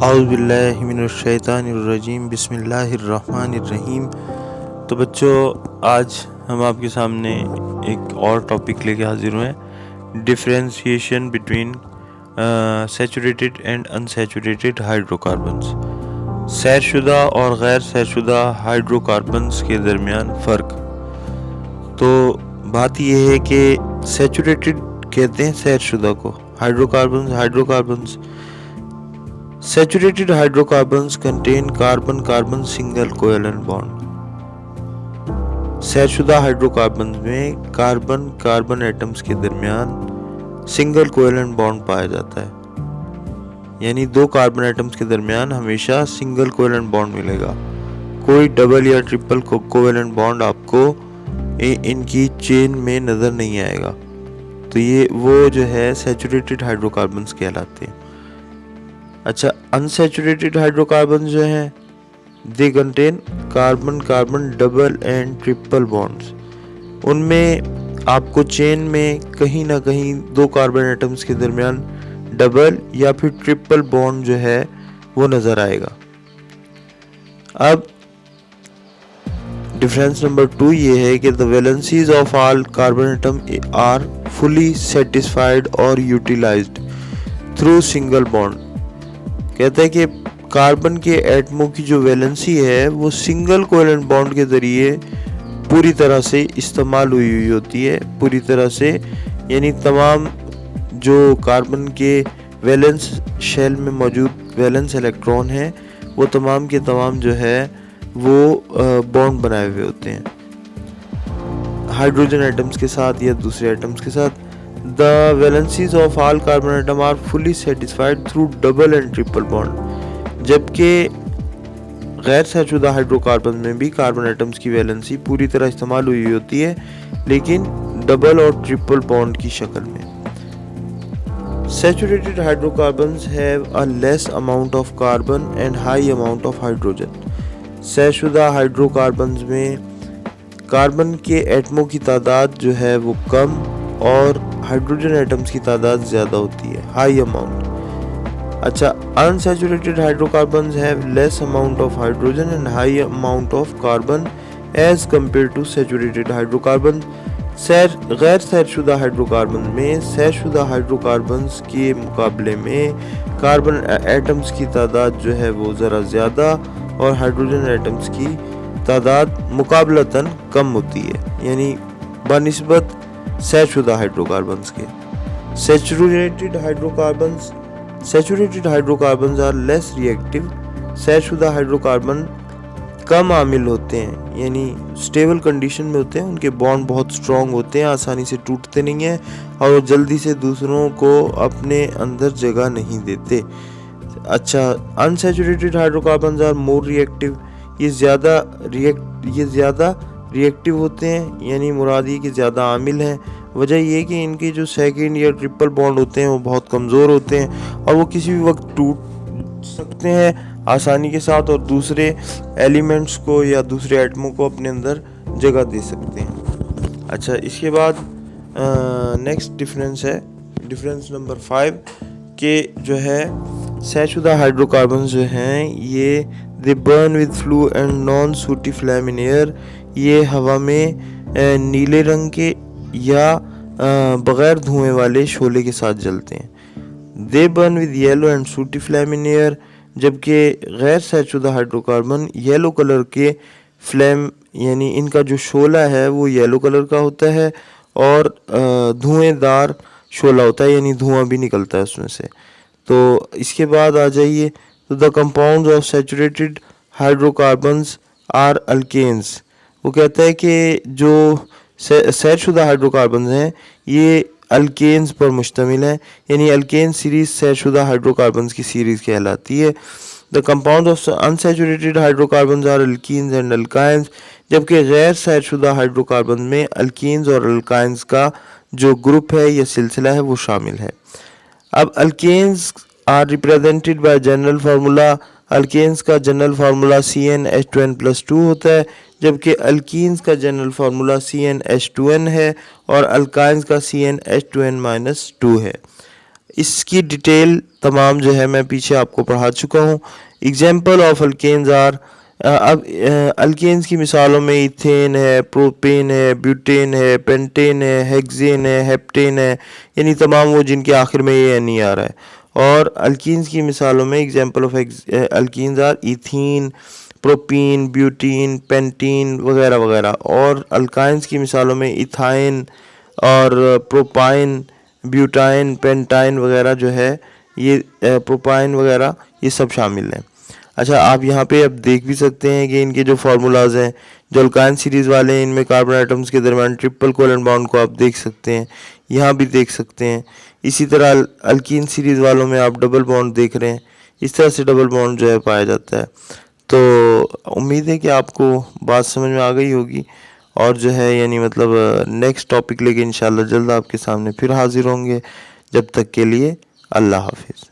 औज़ुबिल्लाहिमिनश्शैतानिर्रजीम बिस्मिल्लाहिर्रहमानिर्रहीम। तो बच्चों, आज हम आपके सामने एक और टॉपिक लेके हाजिर हुए हैं, differentiation between saturated and unsaturated hydrocarbons. सैरशुदा और गैर सैरशुदा हाइड्रोकार्बन्स के दरमियान फ़र्क। तो बात यह है कि सैचुरेटेड कहते हैं सैरशुदा को, hydrocarbons Saturated hydrocarbons contain carbon-carbon single covalent bond। सैरशुदा हाइड्रोकार्बन में कार्बन कार्बन एटम्स के दरमियान सिंगल कोवेलेंट बॉन्ड पाया जाता है, यानी दो कार्बन एटम्स के दरमियान हमेशा सिंगल कोवेलेंट बॉन्ड मिलेगा। कोई डबल या ट्रिपल कोवेलेंट बॉन्ड आपको इनकी चेन में नज़र नहीं आएगा। तो ये वो जो है सैचुरेटेड हाइड्रोकार्बन्स कहलाते हैं। अच्छा, अनसैचुरेटेड हाइड्रोकार्बन जो हैं they contain carbon carbon double and triple bonds. उनमें आपको चेन में कहीं ना कहीं दो कार्बन एटम्स के दरमियान डबल या फिर ट्रिपल बॉन्ड जो है वो नज़र आएगा। अब डिफरेंस नंबर 2 ये है कि the valencies of all carbon atom are fully satisfied और यूटिलाइज्ड थ्रू सिंगल बॉन्ड। कहता है कि कार्बन के एटमों की जो वैलेंसी है वो सिंगल कोवेलेंट बॉन्ड के ज़रिए पूरी तरह से इस्तेमाल हुई होती है, पूरी तरह से, यानी तमाम जो कार्बन के वैलेंस शेल में मौजूद वैलेंस इलेक्ट्रॉन हैं वो तमाम के तमाम जो है वो बॉन्ड बनाए हुए होते हैं हाइड्रोजन एटम्स के साथ या दूसरे एटम्स के साथ। The valencies of all carbon atom are fully satisfied through double and triple bond। जबकि गैर सैचुदा हाइड्रोकार्बन में भी कार्बन एटम्स की वैलेंसी पूरी तरह इस्तेमाल हुई होती है, लेकिन डबल और ट्रिपल बॉन्ड की शक्ल में। Saturated hydrocarbons have a less amount of carbon and high amount of hydrogen। सैचुदा हाइड्रोकार्बन्स में कार्बन के एटमों की तादाद जो है वो कम और हाइड्रोजन एटम्स की तादाद ज़्यादा होती है, हाई अमाउंट। अच्छा, unsaturated hydrocarbons have less amount of hydrogen and high amount of carbon as compare to saturated hydrocarbon. गैर सैरशुदा हाइड्रोकार्बन में सैरशुदा हाइड्रोकार्बन्स के मुकाबले में कार्बन एटम्स की तादाद जो है वो ज़रा ज़्यादा और हाइड्रोजन एटम्स की तादाद मुकाबलतन कम होती है, यानी बनिस्बत सैचुदा हाइड्रोकार्बन्स के। Saturated hydrocarbons are less reactive. सैचुदा हाइड्रोकार्बन कम आमिल होते हैं, यानी स्टेबल कंडीशन में होते हैं, उनके बॉन्ड बहुत स्ट्रॉन्ग होते हैं, आसानी से टूटते नहीं हैं और वो जल्दी से दूसरों को अपने अंदर जगह नहीं देते। अच्छा, unsaturated hydrocarbons are more reactive. ये ज़्यादा रिएक्टिव होते हैं, यानी मुराद ये कि ज़्यादा आमिल हैं। वजह ये कि इनके जो सेकंड या ट्रिपल बॉन्ड होते हैं वो बहुत कमज़ोर होते हैं और वो किसी भी वक्त टूट सकते हैं आसानी के साथ और दूसरे एलिमेंट्स को या दूसरे एटमों को अपने अंदर जगह दे सकते हैं। अच्छा, इसके बाद नेक्स्ट डिफरेंस है डिफरेंस नंबर 5 के जो है सैचुदा हाइड्रोकार्बन जो हैं ये दे burn with flu and non सूटी फ्लेम इन एयर। ये हवा में नीले रंग के या बग़ैर धुएं वाले शोले के साथ जलते हैं। दे बर्न विद येलो एंड सूटी फ्लेम इन एयर। जबकि गैर सैचुदा हाइड्रोकार्बन येलो कलर के फ्लेम, यानी इनका जो शोला है वो येलो कलर का होता है और धुएंदार शोला होता है, यानी धुआं भी निकलता है उसमें से। तो इसके बाद आ जाइए, तो the compounds of saturated hydrocarbons are alkanes. वो कहता है कि जो सैरशुदा हाइड्रोकार्बन हैं ये अल्केन्स पर मुश्तमिल है, यानी अल्केन सीरीज सैरशुदा हाइड्रोकार्बन्स की सीरीज़ कहलाती है। The compound of unsaturated hydrocarbons are alkenes and alkynes. जबकि गैर सैरशुदा हाइड्रोकार्बन में अल्कीन्स और अल्काइंस का जो ग्रुप है या सिलसिला है वो शामिल है। अब alkanes are represented by general formula. Alkanes का जनरल फार्मूला CnH2n+2 होता है, जबकि अल्कीन्स का जनरल फार्मूला CnH2n है और अल्काइंस का CnH2n-2 है। इसकी डिटेल तमाम जो है मैं पीछे आपको पढ़ा चुका हूँ। एग्जाम्पल ऑफ अल्केन्स आर, अब अल्केन्स की मिसालों में इथेन है, प्रोपेन है, ब्यूटेन है, पेंटेन है, हेक्सेन है, हेप्टेन है, यानी तमाम वो जिनके आखिर में ये नहीं आ रहा है। और अल्कीन्स की मिसालों में example of alkenes are ethene, propene, butene, pentene वगैरह वगैरह। और अल्काइंस की मिसालों में इथाइन और प्रोपाइन, ब्यूटाइन, पेंटाइन वगैरह जो है ये प्रोपाइन वगैरह ये सब शामिल हैं। अच्छा, आप यहाँ पे अब देख भी सकते हैं कि इनके जो फार्मूलाज हैं, जो अल्काइन सीरीज़ वाले हैं इनमें कार्बन आइटम्स के दरमियान ट्रिपल कोवेलेंट बॉन्ड को आप देख सकते हैं, यहाँ भी देख सकते हैं। इसी तरह अल्कीन सीरीज़ वालों में आप डबल बॉन्ड देख रहे हैं, इस तरह से डबल बॉन्ड जो है पाया जाता है। तो उम्मीद है कि आपको बात समझ में आ गई होगी, और जो है यानी मतलब नेक्स्ट टॉपिक लेके इंशाल्लाह जल्द आपके सामने फिर हाजिर होंगे। जब तक के लिए अल्लाह हाफिज़।